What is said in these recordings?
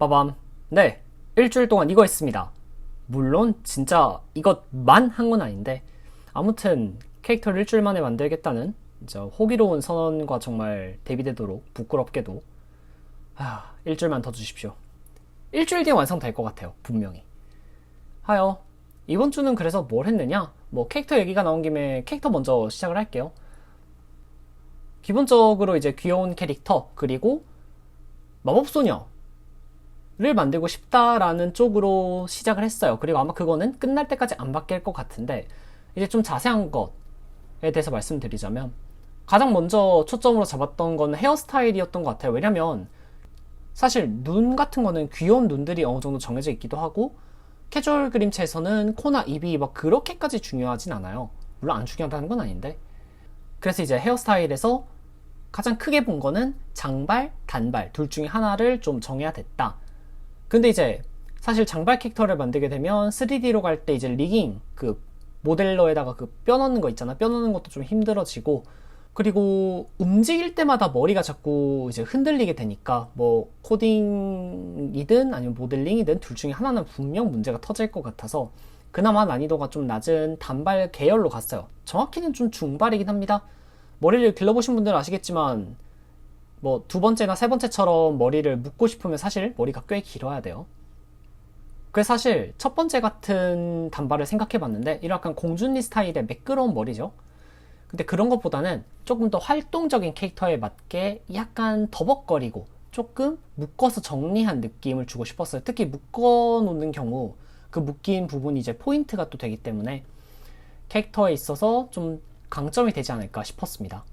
빠밤. 네, 일주일 동안 이거 했습니다. 물론 진짜 이것만 한 건 아닌데 아무튼 캐릭터를 일주일 만에 만들겠다는 호기로운 선언과 정말 대비되도록 부끄럽게도 일주일만 더 주십시오. 일주일 뒤에 완성될 것 같아요. 분명히. 하여 이번 주는 그래서 뭘 했느냐? 캐릭터 얘기가 나온 김에 캐릭터 먼저 시작을 할게요. 기본적으로 이제 귀여운 캐릭터 그리고 마법소녀 를 만들고 싶다라는 쪽으로 시작을 했어요. 그리고 아마 그거는 끝날 때까지 안 바뀔 것 같은데 이제 좀 자세한 것에 대해서 말씀드리자면 가장 먼저 초점으로 잡았던 건 헤어스타일이었던 것 같아요. 왜냐면 사실 눈 같은 거는 귀여운 눈들이 어느 정도 정해져 있기도 하고 캐주얼 그림체에서는 코나 입이 막 그렇게까지 중요하진 않아요. 물론 안 중요하다는 건 아닌데 그래서 이제 헤어스타일에서 가장 크게 본 거는 장발, 단발 둘 중에 하나를 좀 정해야 됐다. 근데 이제 사실 장발 캐릭터를 만들게 되면 3D로 갈 때 이제 리깅 그 모델러에다가 그 뼈 넣는 거 있잖아. 뼈 넣는 것도 좀 힘들어지고 그리고 움직일 때마다 머리가 자꾸 이제 흔들리게 되니까 코딩이든 아니면 모델링이든 둘 중에 하나는 분명 문제가 터질 것 같아서 그나마 난이도가 좀 낮은 단발 계열로 갔어요. 정확히는 좀 중발이긴 합니다. 머리를 길러보신 분들은 아시겠지만 두 번째나 세 번째처럼 머리를 묶고 싶으면 사실 머리가 꽤 길어야 돼요. 그래서 사실 첫 번째 같은 단발을 생각해봤는데 이런 약간 공주니 스타일의 매끄러운 머리죠. 근데 그런 것보다는 조금 더 활동적인 캐릭터에 맞게 약간 더벅거리고 조금 묶어서 정리한 느낌을 주고 싶었어요. 특히 묶어놓는 경우 그 묶인 부분이 이제 포인트가 또 되기 때문에 캐릭터에 있어서 좀 강점이 되지 않을까 싶었습니다.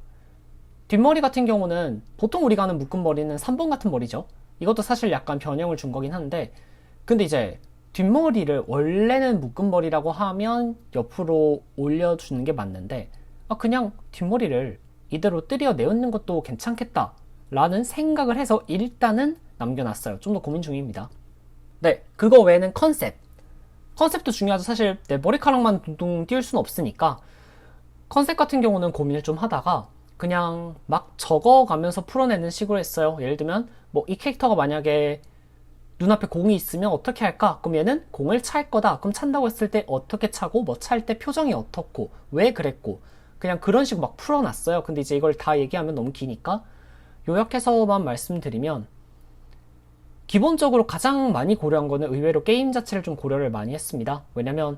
뒷머리 같은 경우는 보통 우리가 아는 묶은 머리는 3번 같은 머리죠. 이것도 사실 약간 변형을 준 거긴 한데 근데 이제 뒷머리를 원래는 묶은 머리라고 하면 옆으로 올려주는 게 맞는데 그냥 뒷머리를 이대로 뜨려 내놓는 것도 괜찮겠다 라는 생각을 해서 일단은 남겨놨어요. 좀 더 고민 중입니다. 네, 그거 외에는 컨셉도 중요하죠. 사실 내 머리카락만 둥둥 띄울 수는 없으니까 컨셉 같은 경우는 고민을 좀 하다가 그냥 막 적어가면서 풀어내는 식으로 했어요. 예를 들면 이 캐릭터가 만약에 눈앞에 공이 있으면 어떻게 할까? 그럼 얘는 공을 찰 거다. 그럼 찬다고 했을 때 어떻게 차고 찰 때 표정이 어떻고 왜 그랬고 그냥 그런 식으로 막 풀어놨어요. 근데 이제 이걸 다 얘기하면 너무 기니까 요약해서만 말씀드리면 기본적으로 가장 많이 고려한 거는 의외로 게임 자체를 좀 고려를 많이 했습니다. 왜냐면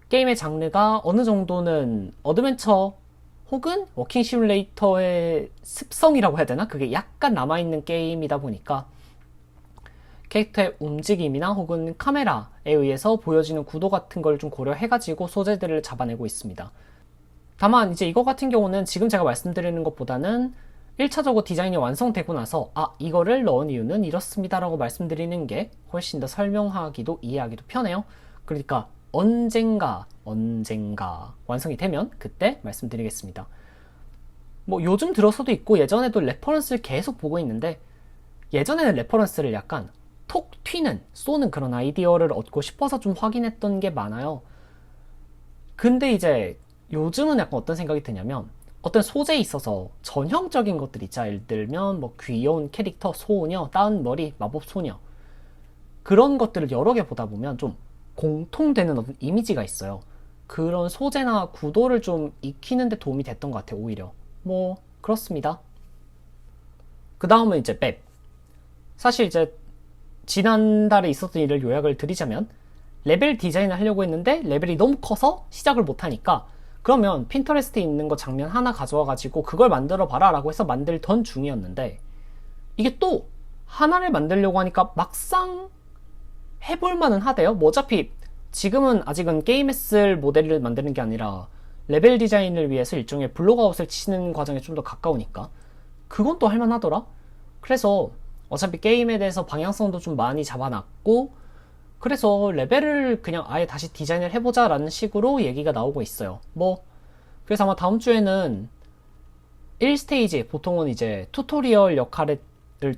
게임의 장르가 어느 정도는 어드벤처 혹은 워킹 시뮬레이터의 습성이라고 해야 되나? 그게 약간 남아있는 게임이다 보니까 캐릭터의 움직임이나 혹은 카메라에 의해서 보여지는 구도 같은 걸 좀 고려해가지고 소재들을 잡아내고 있습니다. 다만 이제 이거 같은 경우는 지금 제가 말씀드리는 것보다는 1차적으로 디자인이 완성되고 나서 이거를 넣은 이유는 이렇습니다 라고 말씀드리는 게 훨씬 더 설명하기도 이해하기도 편해요. 그러니까 언젠가 완성이 되면 그때 말씀드리겠습니다. 요즘 들어서도 있고 예전에도 레퍼런스를 계속 보고 있는데 예전에는 레퍼런스를 약간 톡 튀는 쏘는 그런 아이디어를 얻고 싶어서 좀 확인했던 게 많아요. 근데 이제 요즘은 약간 어떤 생각이 드냐면 어떤 소재에 있어서 전형적인 것들 있죠. 예를 들면 귀여운 캐릭터, 소녀, 따은 머리, 마법소녀 그런 것들을 여러 개 보다 보면 좀 공통되는 어떤 이미지가 있어요. 그런 소재나 구도를 좀 익히는 데 도움이 됐던 것 같아요. 오히려 그렇습니다. 그 다음은 이제 맵. 사실 이제 지난달에 있었던 일을 요약을 드리자면 레벨 디자인을 하려고 했는데 레벨이 너무 커서 시작을 못하니까 그러면 핀터레스트에 있는 거 장면 하나 가져와 가지고 그걸 만들어 봐라 라고 해서 만들던 중이었는데 이게 또 하나를 만들려고 하니까 막상 해볼 만은 하대요. 어차피 지금은 아직은 게임에 쓸 모델을 만드는 게 아니라 레벨 디자인을 위해서 일종의 블록아웃을 치는 과정에 좀 더 가까우니까 그건 또 할만하더라. 그래서 어차피 게임에 대해서 방향성도 좀 많이 잡아놨고 그래서 레벨을 그냥 아예 다시 디자인을 해보자 라는 식으로 얘기가 나오고 있어요. 그래서 아마 다음 주에는 1스테이지 보통은 이제 튜토리얼 역할을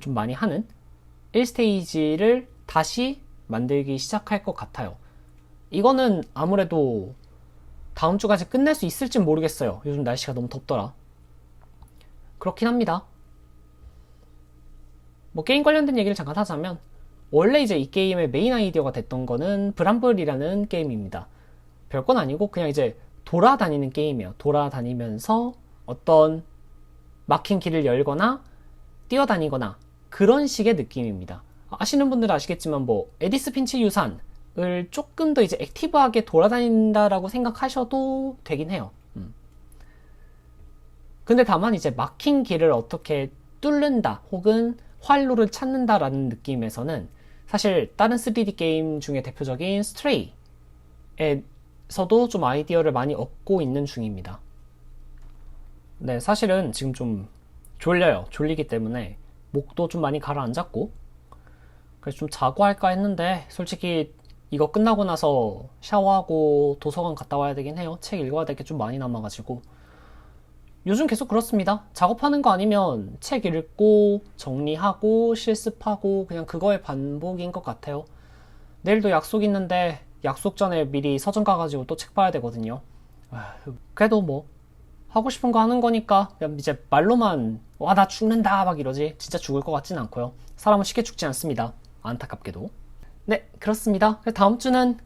좀 많이 하는 1스테이지를 다시 만들기 시작할 것 같아요. 이거는 아무래도 다음 주까지 끝낼 수 있을지 모르겠어요. 요즘 날씨가 너무 덥더라. 그렇긴 합니다. 게임 관련된 얘기를 잠깐 하자면 원래 이제 이 게임의 메인 아이디어가 됐던 거는 브람블이라는 게임입니다. 별건 아니고 그냥 이제 돌아다니는 게임이에요. 돌아다니면서 어떤 막힌 길을 열거나 뛰어다니거나 그런 식의 느낌입니다. 아시는 분들은 아시겠지만 뭐 에디스 핀치 유산을 조금 더 이제 액티브하게 돌아다닌다라고 생각하셔도 되긴 해요. 근데 다만 이제 막힌 길을 어떻게 뚫는다 혹은 활로를 찾는다라는 느낌에서는 사실 다른 3D 게임 중에 대표적인 스트레이에서도 좀 아이디어를 많이 얻고 있는 중입니다. 네, 사실은 지금 좀 졸려요. 졸리기 때문에 목도 좀 많이 가라앉았고 그래서 좀 자고 할까 했는데 솔직히 이거 끝나고 나서 샤워하고 도서관 갔다 와야 되긴 해요. 책 읽어야 될 게 좀 많이 남아가지고 요즘 계속 그렇습니다. 작업하는 거 아니면 책 읽고 정리하고 실습하고 그냥 그거의 반복인 것 같아요. 내일도 약속 있는데 약속 전에 미리 서점 가가지고 또 책 봐야 되거든요. 그래도 뭐 하고 싶은 거 하는 거니까 그냥 이제 말로만 와 나 죽는다 막 이러지 진짜 죽을 것 같진 않고요. 사람은 쉽게 죽지 않습니다. 안타깝게도. 네, 그렇습니다. 다음 주는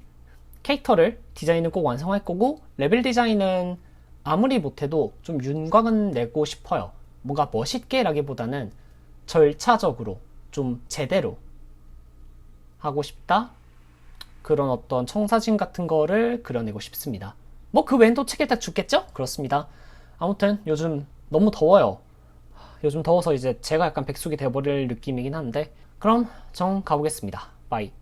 캐릭터를 디자인은 꼭 완성할 거고 레벨 디자인은 아무리 못해도 좀 윤곽은 내고 싶어요. 뭔가 멋있게 라기보다는 절차적으로 좀 제대로 하고 싶다. 그런 어떤 청사진 같은 거를 그려내고 싶습니다. 뭐 그 외엔 또 책 읽다 죽겠죠? 그렇습니다. 아무튼 요즘 너무 더워요. 요즘 더워서 이제 제가 약간 백숙이 돼버릴 느낌이긴 한데 그럼 전 가보겠습니다. 바이.